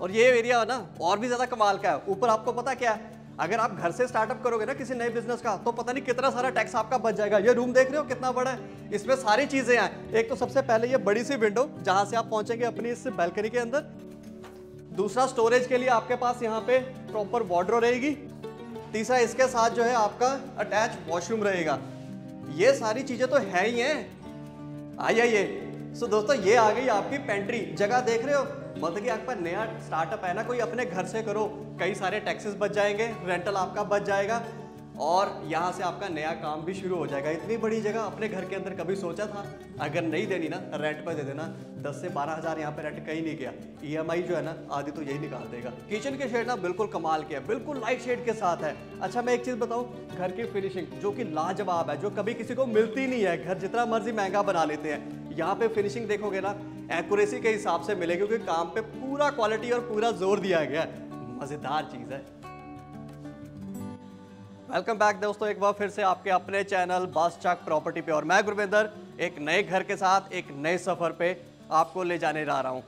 और ये एरिया ना और भी ज्यादा कमाल का है। ऊपर आपको पता क्या है, अगर आप घर से स्टार्टअप करोगे ना किसी नए बिजनेस का, तो पता नहीं कितना सारा टैक्स आपका बच जाएगा। ये रूम देख रहे हो कितना बड़ा है, इसमें सारी चीजें हैं। एक तो सबसे पहले ये बड़ी सी विंडो जहां से आप पहुंचेंगे अपनी इस बैल्कनी के अंदर। दूसरा, स्टोरेज के लिए आपके पास यहाँ पे प्रॉपर वार्डरोब रहेगी। तीसरा, इसके साथ जो है आपका अटैच वॉशरूम रहेगा। ये सारी चीजें तो है ही हैं। आइए सो दोस्तों, ये आ गई आपकी पेंट्री। जगह देख रहे हो, मतलब कि आपका नया स्टार्टअप है ना, कोई अपने घर से करो, कई सारे टैक्सेस बच जाएंगे, रेंटल आपका बच जाएगा और यहाँ से आपका नया काम भी शुरू हो जाएगा। इतनी बड़ी जगह अपने घर के अंदर कभी सोचा था? अगर नहीं देनी ना, रेंट पर दे देना। 10 से 12 हज़ार यहाँ पे रेंट कहीं नहीं गया। EMI जो है ना आधी तो यही निकाल देगा। किचन के शेड ना बिल्कुल कमाल के है, बिल्कुल लाइट शेड के साथ है। अच्छा, मैं एक चीज़ बताऊँ, घर की फिनिशिंग जो कि लाजवाब है, जो कभी किसी को मिलती नहीं है। घर जितना मर्जी महंगा बना लेते हैं, यहाँ पे फिनिशिंग देखोगे ना एक्यूरेसी के हिसाब से मिलेगी, क्योंकि काम पे पूरा क्वालिटी और पूरा जोर दिया गया है। मजेदार चीज है। वेलकम बैक दोस्तों, एक बार फिर से आपके अपने चैनल बादशाह प्रॉपर्टी पे, और मैं गुरविंदर एक नए घर के साथ एक नए सफर पे आपको ले जाने जा रहा हूँ।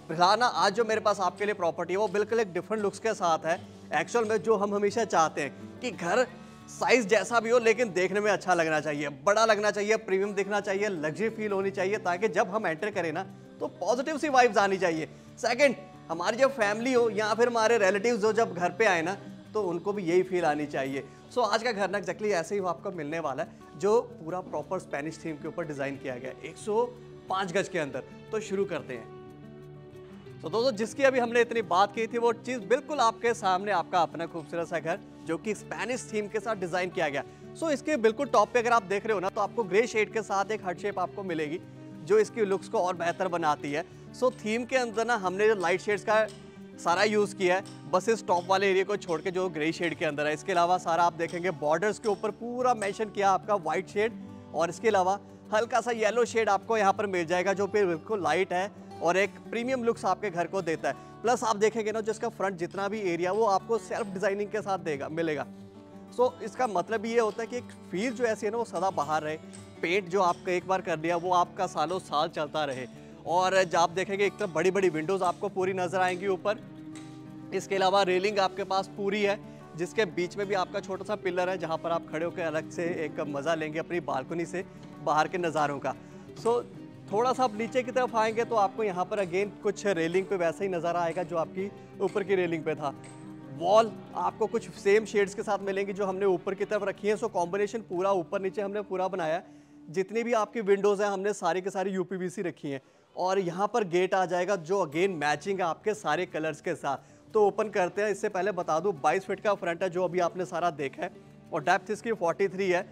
फिलहाल ना आज जो मेरे पास आपके लिए प्रॉपर्टी है वो बिल्कुल एक डिफरेंट लुक्स के साथ है। एक्चुअल में जो हम हमेशा चाहते हैं कि घर साइज जैसा भी हो लेकिन देखने में अच्छा लगना चाहिए, बड़ा लगना चाहिए, प्रीमियम दिखना चाहिए, लग्जरी फील होनी चाहिए, ताकि जब हम एंटर करें ना तो पॉजिटिव सी वाइब्स आनी चाहिए। सेकंड, हमारी जब फैमिली हो या फिर हमारे रिलेटिव्स हो जब घर पे आए ना, तो उनको भी यही फील आनी चाहिए। आज का घर ना एक्जैक्टली ऐसे ही आपको मिलने वाला है, जो पूरा प्रॉपर स्पेनिश थीम के ऊपर डिजाइन किया गया है 105 गज के अंदर। तो शुरू करते हैं। दोस्तों, जिसकी अभी हमने इतनी बात की थी वो चीज बिल्कुल आपके सामने, आपका अपना खूबसूरत सा घर जो कि स्पेनिश थीम के साथ डिजाइन किया गया। इसके बिल्कुल टॉप पे अगर आप देख रहे हो ना, तो आपको ग्रे शेड के साथ एक हार्ट शेप आपको मिलेगी जो इसकी लुक्स को और बेहतर बनाती है। थीम के अंदर ना हमने जो लाइट शेड्स का सारा यूज किया है, बस इस टॉप वाले एरिया को छोड़ के जो ग्रे शेड के अंदर है। इसके अलावा सारा आप देखेंगे बॉर्डर्स के ऊपर पूरा मेंशन किया आपका व्हाइट शेड, और इसके अलावा हल्का सा येलो शेड आपको यहाँ पर मिल जाएगा जो बिल्कुल लाइट है और एक प्रीमियम लुक्स आपके घर को देता है। प्लस आप देखेंगे ना, जिसका फ्रंट जितना भी एरिया वो आपको सेल्फ डिजाइनिंग के साथ देगा मिलेगा। इसका मतलब ये होता है कि एक फील जो ऐसी है ना वो सदा बाहर रहे। पेंट जो आपका एक बार कर दिया वो आपका सालों साल चलता रहे। और जब आप देखेंगे एक तरफ बड़ी बड़ी विंडोज आपको पूरी नजर आएंगी ऊपर। इसके अलावा रेलिंग आपके पास पूरी है, जिसके बीच में भी आपका छोटा सा पिलर है जहाँ पर आप खड़े होकर अलग से एक मजा लेंगे अपनी बालकनी से बाहर के नज़ारों का। थोड़ा सा आप नीचे की तरफ आएंगे तो आपको यहाँ पर अगेन कुछ रेलिंग पे वैसा ही नज़ारा आएगा जो आपकी ऊपर की रेलिंग पे था। वॉल आपको कुछ सेम शेड्स के साथ मिलेंगी जो हमने ऊपर की तरफ रखी है। कॉम्बिनेशन पूरा ऊपर नीचे हमने पूरा बनाया। जितनी भी आपकी विंडोज़ हैं हमने सारी की सारी UPVC रखी हैं, और यहाँ पर गेट आ जाएगा जो अगेन मैचिंग है आपके सारे कलर्स के साथ। ओपन करते हैं। इससे पहले बता दूँ 22 फीट का फ्रंट है जो अभी आपने सारा देखा है, और डेप्थ इसकी 43 है।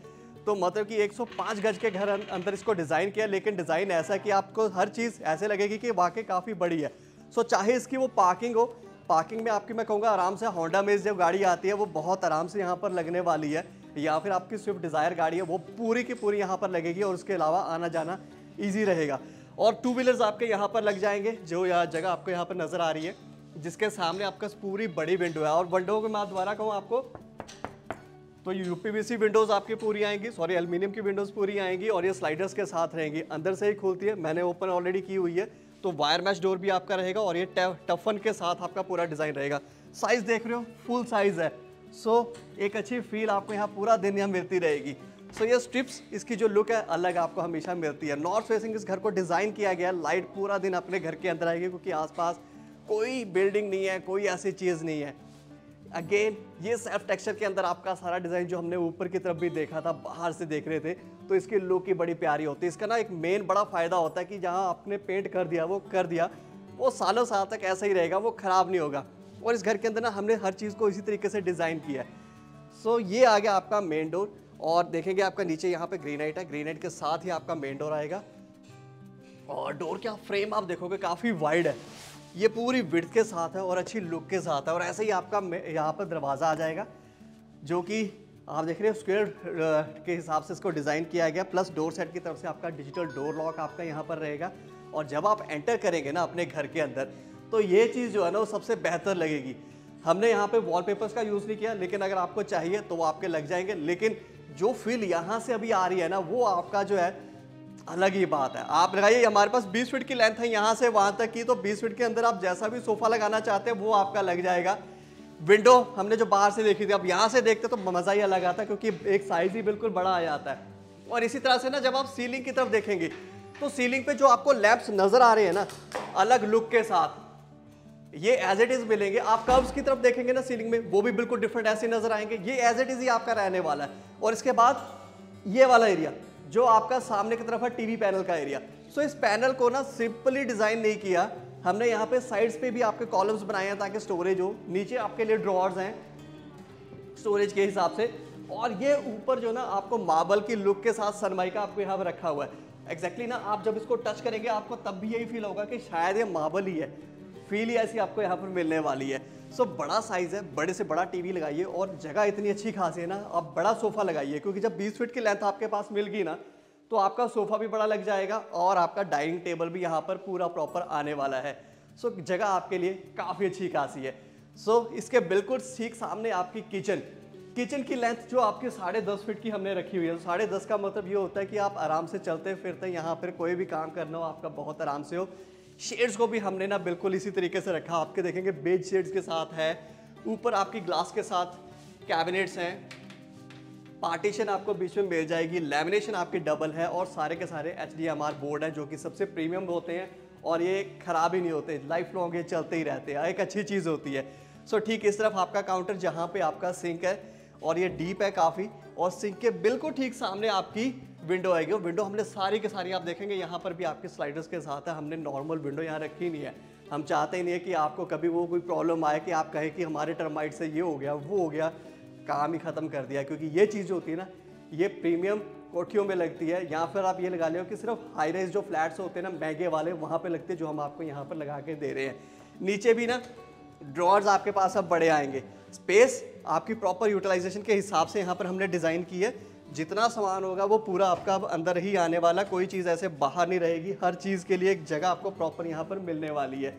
मतलब कि 105 गज के घर अंदर इसको डिज़ाइन किया, लेकिन डिज़ाइन ऐसा कि आपको हर चीज़ ऐसे लगेगी कि वाकई काफ़ी बड़ी है। चाहे इसकी वो पार्किंग हो, पार्किंग में आपकी मैं कहूँगा आराम से होंडा मेज जो गाड़ी आती है वो बहुत आराम से यहाँ पर लगने वाली है, या फिर आपकी स्विफ्ट डिज़ायर गाड़ी है वो पूरी की पूरी यहाँ पर लगेगी, और उसके अलावा आना जाना ईजी रहेगा। और 2 व्हीलर्स आपके यहाँ पर लग जाएंगे, जो यहाँ जगह आपको यहाँ पर नज़र आ रही है, जिसके सामने आपका पूरी बड़ी विंडो है। और विंडो को मैं दोबारा कहूँ आपको, तो UPVC विंडोज़ आपकी पूरी आएंगी, सॉरी एल्यूमिनियम की विंडोज़ पूरी आएंगी, और ये स्लाइडर्स के साथ रहेंगी। अंदर से ही खुलती है, मैंने ओपन ऑलरेडी की हुई है। तो वायर मैश डोर भी आपका रहेगा, और ये टफन के साथ आपका पूरा डिज़ाइन रहेगा। साइज़ देख रहे हो, फुल साइज़ है। एक अच्छी फील आपको यहाँ पूरा दिन यहाँ मिलती रहेगी। ये स्ट्रिप्स, इसकी जो लुक है अलग आपको हमेशा मिलती है। नॉर्थ फेसिंग इस घर को डिज़ाइन किया गया, लाइट पूरा दिन अपने घर के अंदर आएगी, क्योंकि आसपास कोई बिल्डिंग नहीं है, कोई ऐसी चीज़ नहीं है। अगेन ये सेल्फ टेक्सचर के अंदर आपका सारा डिज़ाइन जो हमने ऊपर की तरफ भी देखा था, बाहर से देख रहे थे, तो इसकी लुक ही बड़ी प्यारी होती है। इसका ना एक मेन बड़ा फ़ायदा होता है कि जहाँ आपने पेंट कर दिया वो सालों साल तक ऐसा ही रहेगा, वो ख़राब नहीं होगा। और इस घर के अंदर ना हमने हर चीज़ को इसी तरीके से डिज़ाइन किया है। ये आ गया आपका मेन डोर, और देखेंगे आपका नीचे यहाँ पे ग्रेनाइट है, ग्रेनाइट के साथ ही आपका मेन डोर आएगा। और डोर का फ्रेम आप देखोगे काफ़ी वाइड है, ये पूरी विड्थ के साथ है और अच्छी लुक के साथ है। और ऐसे ही आपका यहाँ पर दरवाज़ा आ जाएगा, जो कि आप देख रहे हो स्क्वायर के हिसाब से इसको डिज़ाइन किया गया। प्लस डोर सेट की तरफ से आपका डिजिटल डोर लॉक आपका यहाँ पर रहेगा। और जब आप एंटर करेंगे ना अपने घर के अंदर, तो ये चीज़ जो है ना वो सबसे बेहतर लगेगी। हमने यहाँ पे वॉलपेपर्स का यूज़ नहीं किया, लेकिन अगर आपको चाहिए तो वो आपके लग जाएंगे। लेकिन जो फील यहाँ से अभी आ रही है ना, वो आपका जो है अलग ही बात है। आप लगाइए, हमारे पास 20 फीट की लेंथ है यहाँ से वहां तक की, तो 20 फीट के अंदर आप जैसा भी सोफा लगाना चाहते हैं वो आपका लग जाएगा। विंडो हमने जो बाहर से देखी थी, अब यहाँ से देखते तो मजा ही अलग आता है, क्योंकि एक साइज ही बिल्कुल बड़ा आ जाता है। और इसी तरह से ना जब आप सीलिंग की तरफ देखेंगे तो सीलिंग पे जो आपको लैंप्स नजर आ रहे हैं ना अलग लुक के साथ, ये एज इट इज मिलेंगे। आप कर्व्स की तरफ देखेंगे ना सीलिंग में, वो भी बिल्कुल डिफरेंट ऐसे नजर आएंगे। ये एज इट इज ही आपका रहने वाला है। और इसके बाद ये वाला एरिया जो आपका सामने की तरफ है टीवी पैनल का एरिया। सो इस पैनल को ना सिंपली डिजाइन नहीं किया हमने, यहाँ पे साइड्स पे भी आपके कॉलम्स बनाए हैं ताकि स्टोरेज हो। नीचे आपके लिए ड्रॉर्स हैं स्टोरेज के हिसाब से। और ये ऊपर जो ना आपको मार्बल की लुक के साथ सनमाइका आपको यहाँ पर रखा हुआ है। एग्जैक्टली ना आप जब इसको टच करेंगे आपको तब भी यही फील होगा कि शायद ये मार्बल ही है। फील ही ऐसी आपको यहाँ पर मिलने वाली है। सो बड़ा साइज है, बड़े से बड़ा टीवी लगाइए और जगह इतनी अच्छी खासी है ना, आप बड़ा सोफा लगाइए, क्योंकि जब 20 फीट की लेंथ आपके पास मिल गई ना तो आपका सोफा भी बड़ा लग जाएगा और आपका डाइनिंग टेबल भी यहाँ पर पूरा प्रॉपर आने वाला है। सो जगह आपके लिए काफ़ी अच्छी खासी है। सो इसके बिल्कुल ठीक सामने आपकी किचन की लेंथ जो आपकी 10.5 फीट की हमने रखी हुई है। 10.5 का मतलब ये होता है कि आप आराम से चलते फिरते यहाँ पर कोई भी काम करना हो आपका बहुत आराम से हो। शेड्स को भी हमने ना बिल्कुल इसी तरीके से रखा, आपके देखेंगे बेज शेड्स के साथ है। ऊपर आपकी ग्लास के साथ कैबिनेट्स हैं, पार्टीशन आपको बीच में मिल जाएगी, लैमिनेशन आपकी डबल है और सारे के सारे HDMR बोर्ड हैं जो कि सबसे प्रीमियम होते हैं और ये खराब ही नहीं होते, लाइफ लॉन्ग ये चलते ही रहते हैं, एक अच्छी चीज़ होती है। सो ठीक इस तरफ आपका काउंटर जहाँ पे आपका सिंक है और ये डीप है काफ़ी, और सिंक के बिल्कुल ठीक सामने आपकी विंडो आएगी। और विंडो हमने सारी के सारी आप देखेंगे यहाँ पर भी आपके स्लाइडर्स के साथ है। हमने नॉर्मल विंडो यहाँ रखी नहीं है, हम चाहते ही नहीं है कि आपको कभी वो कोई प्रॉब्लम आए कि आप कहें कि हमारे टर्माइट से ये हो गया वो हो गया, काम ही ख़त्म कर दिया। क्योंकि ये चीज़ होती है ना ये प्रीमियम कोठियों में लगती है, या फिर आप ये लगा लो कि सिर्फ हाई राइज जो फ्लैट्स होते हैं ना महंगे वाले वहाँ पे लगते हैं, जो हम आपको यहाँ पर लगा के दे रहे हैं। नीचे भी ना ड्रॉर्स आपके पास अब बड़े आएंगे, स्पेस आपकी प्रॉपर यूटिलाइजेशन के हिसाब से यहाँ पर हमने डिज़ाइन की है। जितना सामान होगा वो पूरा आपका अब अंदर ही आने वाला, कोई चीज़ ऐसे बाहर नहीं रहेगी, हर चीज़ के लिए एक जगह आपको प्रॉपर यहाँ पर मिलने वाली है।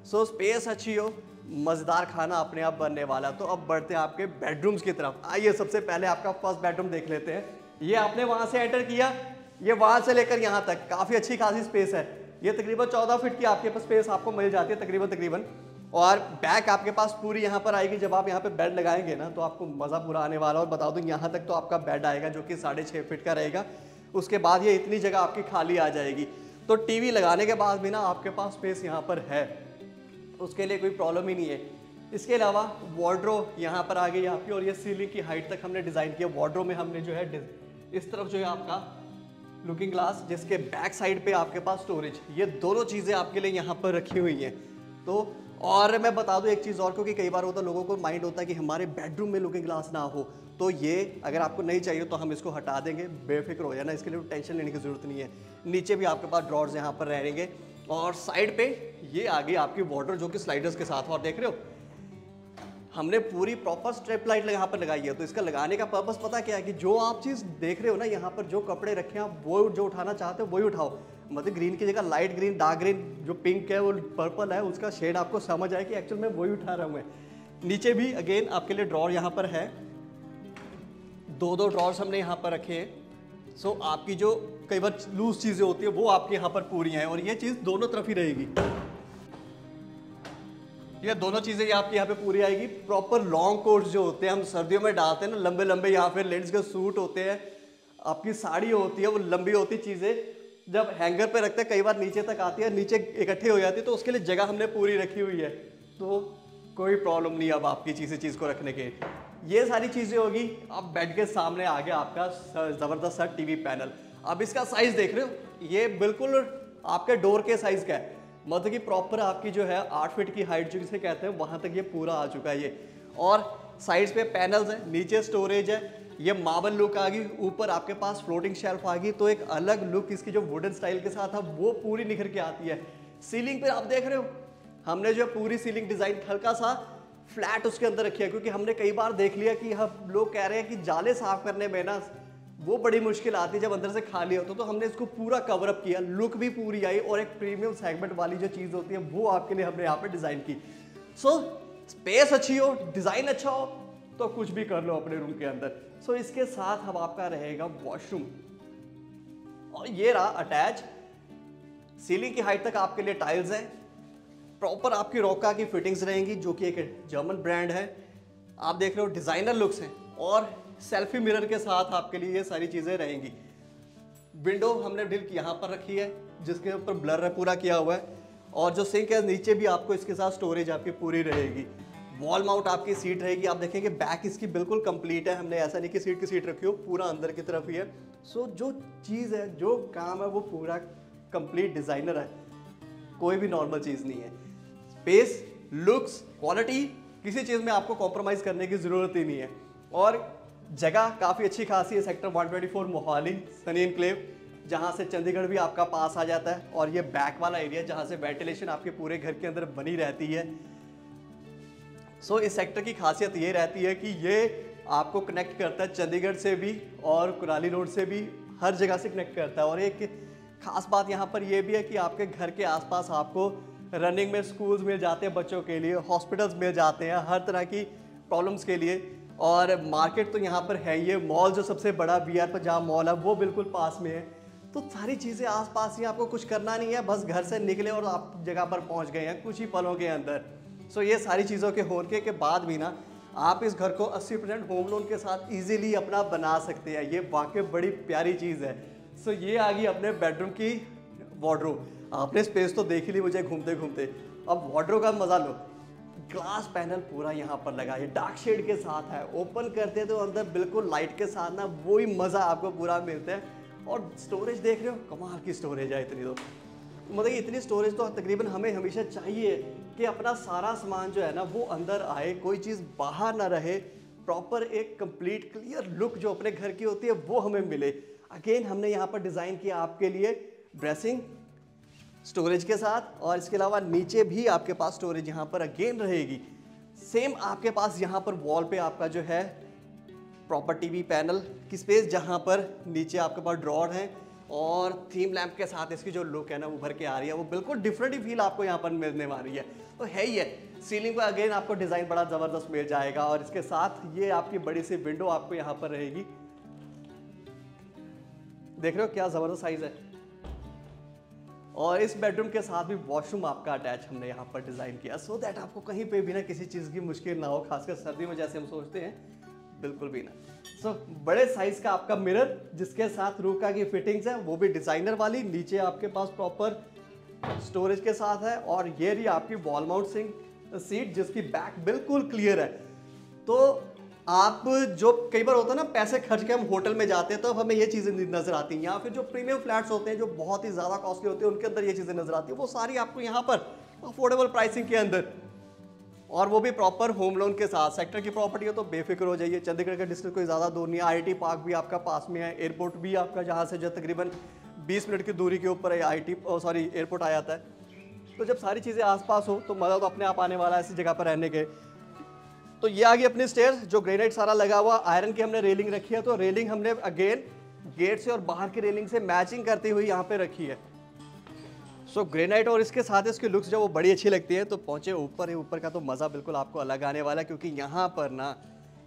सो स्पेस अच्छी हो, मज़ेदार खाना अपने आप बनने वाला। तो अब बढ़ते हैं आपके बेडरूम्स की तरफ। आइए सबसे पहले आपका फर्स्ट बेडरूम देख लेते हैं। ये आपने वहाँ से एंटर किया, ये वहाँ से लेकर यहाँ तक काफ़ी अच्छी खासी स्पेस है। ये तकरीबन 14 फीट की आपके पास स्पेस आपको मिल जाती है तकरीबन। और बैक आपके पास पूरी यहाँ पर आएगी। जब आप यहाँ पे बेड लगाएंगे ना तो आपको मज़ा पूरा आने वाला। और बता दूँ यहाँ तक तो आपका बेड आएगा जो कि 6.5 फीट का रहेगा। उसके बाद ये इतनी जगह आपकी खाली आ जाएगी। तो टीवी लगाने के बाद भी ना आपके पास स्पेस यहाँ पर है, उसके लिए कोई प्रॉब्लम ही नहीं है। इसके अलावा वार्डरोब यहाँ पर आ गई आपकी, और ये सीलिंग की हाइट तक हमने डिज़ाइन किया। वार्डरोब में हमने जो है इस तरफ जो है आपका लुकिंग ग्लास, जिसके बैक साइड पे आपके पास स्टोरेज, ये दोनों चीज़ें आपके लिए यहाँ पर रखी हुई हैं। तो और मैं बता दूं एक चीज़ और, क्योंकि कई बार होता है लोगों को माइंड होता है कि हमारे बेडरूम में लुकिंग ग्लास ना हो, तो ये अगर आपको नहीं चाहिए तो हम इसको हटा देंगे, बेफिक्र हो जाना, इसके लिए टेंशन लेने की ज़रूरत नहीं है। नीचे भी आपके पास ड्रॉर्स यहाँ पर रहेंगे और साइड पे ये आगे आपकी वार्डरोब जो कि स्लाइडर्स के साथ। और देख रहे हो हमने पूरी प्रॉपर स्ट्रिप लाइट यहाँ पर लगाई है। तो इसका लगाने का पर्पस पता क्या है कि जो आप चीज़ देख रहे हो ना यहाँ पर, जो कपड़े रखे हैं आप वो जो उठाना चाहते हो वही उठाओ। मतलब ग्रीन की जगह लाइट ग्रीन, डार्क ग्रीन, जो पिंक है वो पर्पल है, उसका शेड आपको समझ आए कि एक्चुअल में वही उठा रहा हूँ मैं। नीचे भी अगेन आपके लिए ड्रॉर यहाँ पर है, दो ड्रॉर्स हमने यहाँ पर रखे हैं। सो आपकी जो कई बार लूज चीज़ें होती है वो आपके यहाँ पर पूरी हैं, और ये चीज़ दोनों तरफ ही रहेगी। ये दोनों चीज़ें आपके यहाँ पे पूरी आएगी। प्रॉपर लॉन्ग कोट्स जो होते हैं हम सर्दियों में डालते हैं ना, लंबे लंबे, यहाँ पे लेडीज के सूट होते हैं, आपकी साड़ी होती है वो लंबी होती चीज़ें, जब हैंगर पे रखते हैं कई बार नीचे तक आती है, नीचे इकट्ठी हो जाती है, तो उसके लिए जगह हमने पूरी रखी हुई है। तो कोई प्रॉब्लम नहीं अब आपकी चीज़ को रखने के। ये सारी चीज़ें होगी। अब बेड के सामने आ गया आपका ज़बरदस्त सा टीवी पैनल। अब इसका साइज़ देख रहे हो, ये बिल्कुल आपके डोर के साइज़ का है। मतलब कि प्रॉपर आपकी जो है 8 फीट की हाइट जिसे कहते हैं वहाँ तक ये पूरा आ चुका है ये। और साइड्स पे पैनल्स हैं, नीचे स्टोरेज है, ये मार्बल लुक आ गई, ऊपर आपके पास फ्लोटिंग शेल्फ आ गई। तो एक अलग लुक इसकी जो वुडन स्टाइल के साथ है वो पूरी निखर के आती है। सीलिंग पे आप देख रहे हो हमने जो पूरी सीलिंग डिज़ाइन हल्का सा फ्लैट उसके अंदर रखी है, क्योंकि हमने कई बार देख लिया कि हम लोग कह रहे हैं कि जाले साफ करने में ना वो बड़ी मुश्किल आती है जब अंदर से खाली होता, तो हमने इसको पूरा कवर अप किया, लुक भी पूरी आई, और एक प्रीमियम सेगमेंट वाली जो चीज़ होती है वो आपके लिए हमने यहाँ पे डिज़ाइन की। सो स्पेस अच्छी हो, डिज़ाइन अच्छा हो, तो कुछ भी कर लो अपने रूम के अंदर। सो इसके साथ अब आपका रहेगा वॉशरूम। और ये रहा अटैच, सीलिंग की हाइट तक आपके लिए टाइल्स हैं, प्रॉपर आपकी रोका की फिटिंग्स रहेंगी जो कि एक जर्मन ब्रांड है। आप देख रहे हो डिजाइनर लुक्स हैं और सेल्फी मिरर के साथ आपके लिए ये सारी चीजें रहेंगी। विंडो हमने डील यहाँ पर रखी है जिसके ऊपर ब्लर पूरा किया हुआ है, और जो सिंक है नीचे भी आपको इसके साथ स्टोरेज आपकी पूरी रहेगी। वॉल माउंट आपकी सीट रहेगी। आप देखेंगे बैक इसकी बिल्कुल कंप्लीट है, हमने ऐसा नहीं कि सीट की सीट रखी हो, पूरा अंदर की तरफ ही है। सो जो चीज़ है, जो काम है, वो पूरा कंप्लीट डिजाइनर है, कोई भी नॉर्मल चीज़ नहीं है। स्पेस, लुक्स, क्वालिटी, किसी चीज़ में आपको कॉम्प्रोमाइज करने की ज़रूरत ही नहीं है। और जगह काफ़ी अच्छी खासी है, सेक्टर 124 मोहाली सनी एनक्लेव, जहाँ से चंडीगढ़ भी आपका पास आ जाता है। और ये बैक वाला एरिया जहाँ से वेंटिलेशन आपके पूरे घर के अंदर बनी रहती है। सो इस सेक्टर की खासियत ये रहती है कि ये आपको कनेक्ट करता है चंडीगढ़ से भी और कुराली रोड से भी, हर जगह से कनेक्ट करता है। और एक खास बात यहाँ पर यह भी है कि आपके घर के आसपास आपको रनिंग में स्कूल्स मिल जाते हैं बच्चों के लिए, हॉस्पिटल्स मिल जाते हैं हर तरह की प्रॉब्लम्स के लिए। और मार्केट तो यहाँ पर है, ये मॉल जो सबसे बड़ा VR पंजाब मॉल है वो बिल्कुल पास में है। तो सारी चीज़ें आसपास ही, आपको कुछ करना नहीं है, बस घर से निकले और आप जगह पर पहुँच गए हैं कुछ ही पलों के अंदर। सो ये सारी चीज़ों के होने के बाद भी ना आप इस घर को 80% होम लोन के साथ इजीली अपना बना सकते हैं। ये वाकई बड़ी प्यारी चीज़ है। सो ये आ गई अपने बेडरूम की वार्डरोब। आपने स्पेस तो देख ही ली मुझे घूमते घूमते, अब वार्डरोब का मजा लो। ग्लास पैनल पूरा यहाँ पर लगा है, डार्क शेड के साथ है, ओपन करते हैं तो अंदर बिल्कुल लाइट के साथ ना वही मज़ा आपको पूरा मिलता है। और स्टोरेज देख रहे हो, कमाल की स्टोरेज है इतनी। तो मतलब इतनी स्टोरेज तो तकरीबन हमें हमेशा चाहिए कि अपना सारा सामान जो है ना वो अंदर आए, कोई चीज़ बाहर ना रहे, प्रॉपर एक कंप्लीट क्लियर लुक जो अपने घर की होती है वो हमें मिले। अगेन हमने यहाँ पर डिज़ाइन किया आपके लिए ड्रेसिंग स्टोरेज के साथ, और इसके अलावा नीचे भी आपके पास स्टोरेज यहाँ पर अगेन रहेगी। सेम आपके पास यहाँ पर वॉल पे आपका जो है प्रॉपर टीवी पैनल की स्पेस, जहाँ पर नीचे आपके पास ड्रॉर हैं, और थीम लैंप के साथ इसकी जो लुक है ना उभर के आ रही है, वो बिल्कुल डिफरेंट ही फील आपको यहाँ पर मिलने वाली है। तो है ही है, सीलिंग पर अगेन आपको डिज़ाइन बड़ा ज़बरदस्त मिल जाएगा। और इसके साथ ये आपकी बड़ी सी विंडो आपको यहाँ पर रहेगी। देख रहे हो क्या ज़बरदस्त साइज़ है। और इस बेडरूम के साथ भी वॉशरूम आपका अटैच हमने यहाँ पर डिज़ाइन किया, सो दैट आपको कहीं पे भी ना किसी चीज़ की मुश्किल ना हो, खासकर सर्दी में जैसे हम सोचते हैं, बिल्कुल भी ना। सो बड़े साइज का आपका मिरर जिसके साथ रूका की फिटिंग्स है वो भी डिज़ाइनर वाली, नीचे आपके पास प्रॉपर स्टोरेज के साथ है। और ये रही आपकी वॉल माउंट सिंक सीट जिसकी बैक बिल्कुल क्लियर है। तो आप जो कई बार होता है ना पैसे खर्च के हम होटल में जाते हैं तो हमें ये चीज़ें नजर आती हैं, या फिर जो प्रीमियम फ्लैट्स होते हैं जो बहुत ही ज़्यादा कॉस्टली होते हैं उनके अंदर ये चीज़ें नजर आती है, वो सारी आपको यहाँ पर अफोर्डेबल प्राइसिंग के अंदर, और वो भी प्रॉपर होम लोन के साथ। सेक्टर की प्रॉपर्टी है तो बेफिक्र हो जाइए, चंडीगढ़ का डिस्ट्रिक्ट कोई ज़्यादा दूर नहीं है, IIT पार्क भी आपका पास में है, एयरपोर्ट भी आपका जहाँ से जो तकरीबन 20 मिनट की दूरी के ऊपर एयरपोर्ट आ जाता है। तो जब सारी चीज़ें आसपास हो तो मज़ा तो अपने आप आने वाला है ऐसी जगह पर रहने के। तो ये आ गई अपनी स्टेयर जो ग्रेनाइट सारा लगा हुआ, आयरन की हमने रेलिंग रखी है, तो रेलिंग हमने अगेन गेट से और बाहर की रेलिंग से मैचिंग करती हुई यहाँ पे रखी है। सो ग्रेनाइट और इसके साथ इसकी लुक्स जब वो बड़ी अच्छी लगती है तो पहुंचे ऊपर ही, ऊपर का तो मज़ा बिल्कुल आपको अलग आने वाला है, क्योंकि यहाँ पर ना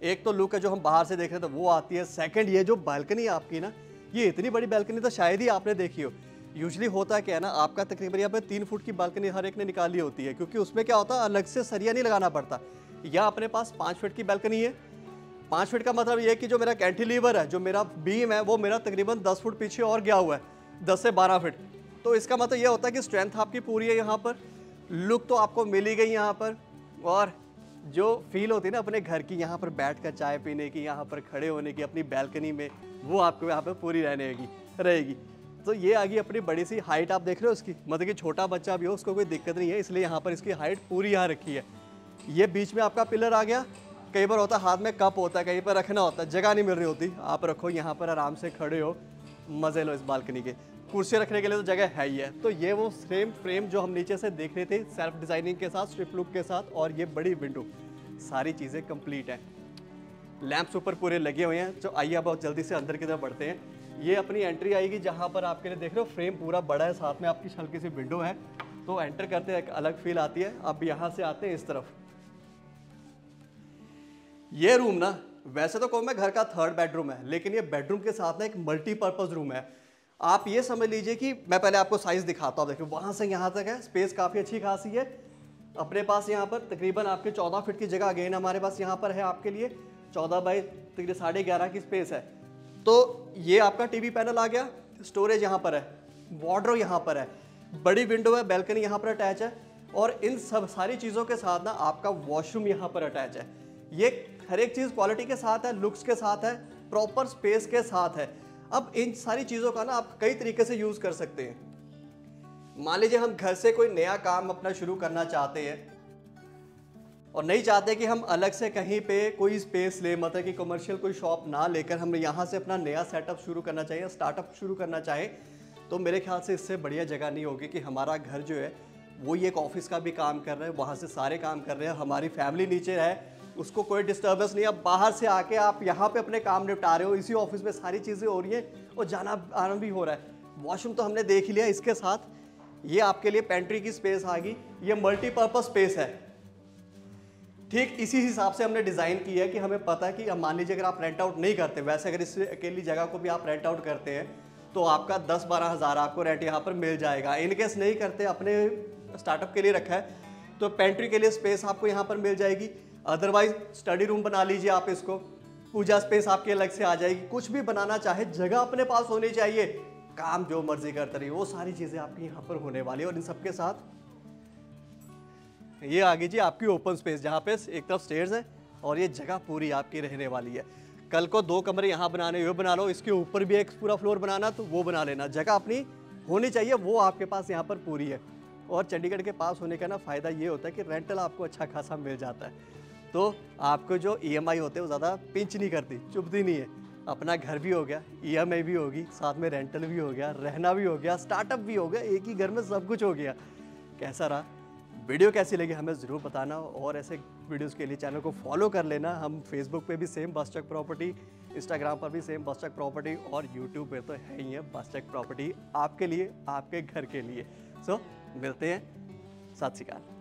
एक तो लुक है जो हम बाहर से देख रहे थे वो आती है, सेकंड ये जो बालकनी है आपकी ना, ये इतनी बड़ी बालकनी तो शायद ही आपने देखी हो। यूजली होता क्या है ना, आपका तकरीबन यहाँ पे 3 फुट की बालकनी हर एक ने निकाली होती है, क्योंकि उसमें क्या होता है अलग से सरिया नहीं लगाना पड़ता। या अपने पास 5 फीट की बालकनी है, 5 फीट का मतलब ये है कि जो मेरा कैंटिलीवर है, जो मेरा बीम है, वो मेरा तकरीबन 10 फुट पीछे और गया हुआ है, 10 से 12 फीट। तो इसका मतलब ये होता है कि स्ट्रेंथ आपकी पूरी है यहाँ पर, लुक तो आपको मिल ही गई यहाँ पर, और जो फील होती है ना अपने घर की, यहाँ पर बैठ कर चाय पीने की, यहाँ पर खड़े होने की अपनी बैल्कनी में, वो आपको यहाँ पर पूरी रहेगी। तो ये आ गई अपनी बड़ी सी हाइट, आप देख रहे हो उसकी, मतलब कि छोटा बच्चा भी हो उसको कोई दिक्कत नहीं है, इसलिए यहाँ पर इसकी हाइट पूरी यहाँ रखी है। ये बीच में आपका पिलर आ गया, कई बार होता है हाथ में कप होता है, कहीं पर रखना होता है, जगह नहीं मिल रही होती, आप रखो यहाँ पर, आराम से खड़े हो, मज़े लो इस बालकनी के। कुर्सी रखने के लिए तो जगह है ही है। तो ये वो सेम फ्रेम जो हम नीचे से देख रहे थे, सेल्फ डिज़ाइनिंग के साथ, स्ट्रिप लुक के साथ, और ये बड़ी विंडो, सारी चीज़ें कंप्लीट हैं। लैंप्स ऊपर पूरे लगे हुए हैं। तो आइए बहुत जल्दी से अंदर की तरफ बढ़ते हैं। ये अपनी एंट्री आएगी जहाँ पर आपके लिए देख रहे हो फ्रेम पूरा बड़ा है, साथ में आपकी हल्की सी विंडो है, तो एंटर करते हैं एक अलग फील आती है। अब यहाँ से आते हैं इस तरफ। ये रूम ना वैसे तो कहूँ मैं घर का 3rd बेडरूम है, लेकिन ये बेडरूम के साथ ना एक मल्टीपर्पज़ रूम है। आप ये समझ लीजिए कि मैं पहले आपको साइज़ दिखाता हूँ। देखिए वहाँ से यहाँ तक है, स्पेस काफ़ी अच्छी खासी है अपने पास। यहाँ पर तकरीबन आपके 14 फीट की जगह अगेन हमारे पास यहाँ पर है आपके लिए, 14 बाई 11.5 की स्पेस है। तो ये आपका टीवी पैनल आ गया, स्टोरेज यहाँ पर है, वार्डरोब यहाँ पर है, बड़ी विंडो है, बैल्कनी यहाँ पर अटैच है, और इन सब सारी चीज़ों के साथ ना आपका वॉशरूम यहाँ पर अटैच है। ये हर एक चीज़ क्वालिटी के साथ है, लुक्स के साथ है, प्रॉपर स्पेस के साथ है। अब इन सारी चीज़ों का ना आप कई तरीके से यूज़ कर सकते हैं। मान लीजिए हम घर से कोई नया काम अपना शुरू करना चाहते हैं और नहीं चाहते कि हम अलग से कहीं पे कोई स्पेस ले, मतलब कि कमर्शियल कोई शॉप ना लेकर हम यहाँ से अपना नया सेटअप शुरू करना चाहिए, स्टार्टअप शुरू करना चाहें, तो मेरे ख्याल से इससे बढ़िया जगह नहीं होगी कि हमारा घर जो है वो ही एक ऑफिस का भी काम कर रहे हैं, वहाँ से सारे काम कर रहे हैं, हमारी फैमिली नीचे है, उसको कोई डिस्टर्बेंस नहीं है। अब बाहर से आके आप यहाँ पे अपने काम निपटा रहे हो, इसी ऑफिस में सारी चीज़ें हो रही हैं और जाना आना भी हो रहा है। वॉशरूम तो हमने देख लिया, इसके साथ ये आपके लिए पेंट्री की स्पेस आ गई, ये मल्टीपर्पज़ स्पेस है। ठीक इसी हिसाब से हमने डिज़ाइन की है कि हमें पता है कि अब मान लीजिए अगर आप रेंट आउट नहीं करते, वैसे अगर इस अकेली जगह को भी आप रेंट आउट करते हैं तो आपका 10-12 हज़ार आपको रेंट यहाँ पर मिल जाएगा। इनकेस नहीं करते, अपने स्टार्टअप के लिए रखा है, तो पेंट्री के लिए स्पेस आपको यहाँ पर मिल जाएगी। अदरवाइज स्टडी रूम बना लीजिए आप इसको, पूजा स्पेस आपके अलग से आ जाएगी। कुछ भी बनाना चाहे, जगह अपने पास होनी चाहिए, काम जो मर्जी करते रहिए, वो सारी चीज़ें आपकी यहाँ पर होने वाली है। और इन सबके साथ ये आ गई जी आपकी ओपन स्पेस, जहाँ पे एक तरफ स्टेयर्स है और ये जगह पूरी आपकी रहने वाली है। कल को 2 कमरे यहाँ बनाने, ये बना लो, इसके ऊपर भी एक पूरा फ्लोर बनाना तो वो बना लेना, जगह अपनी होनी चाहिए, वो आपके पास यहाँ पर पूरी है। और चंडीगढ़ के पास होने का ना फ़ायदा ये होता है कि रेंटल आपको अच्छा खासा मिल जाता है, तो आपको जो EMI होते हैं वो ज़्यादा पिंच नहीं करती, चुभती नहीं है। अपना घर भी हो गया, EMI भी होगी, साथ में रेंटल भी हो गया, रहना भी हो गया, स्टार्टअप भी हो गया, एक ही घर में सब कुछ हो गया। कैसा रहा वीडियो, कैसी लगी हमें ज़रूर बताना, और ऐसे वीडियोस के लिए चैनल को फॉलो कर लेना। हम फेसबुक पे भी सेम बसचक प्रॉपर्टी, इंस्टाग्राम पर भी सेम बसचक प्रॉपर्टी, और यूट्यूब पे तो है ही है बसचक प्रॉपर्टी, आपके लिए, आपके घर के लिए। सो मिलते हैं, सत श्री अकाल।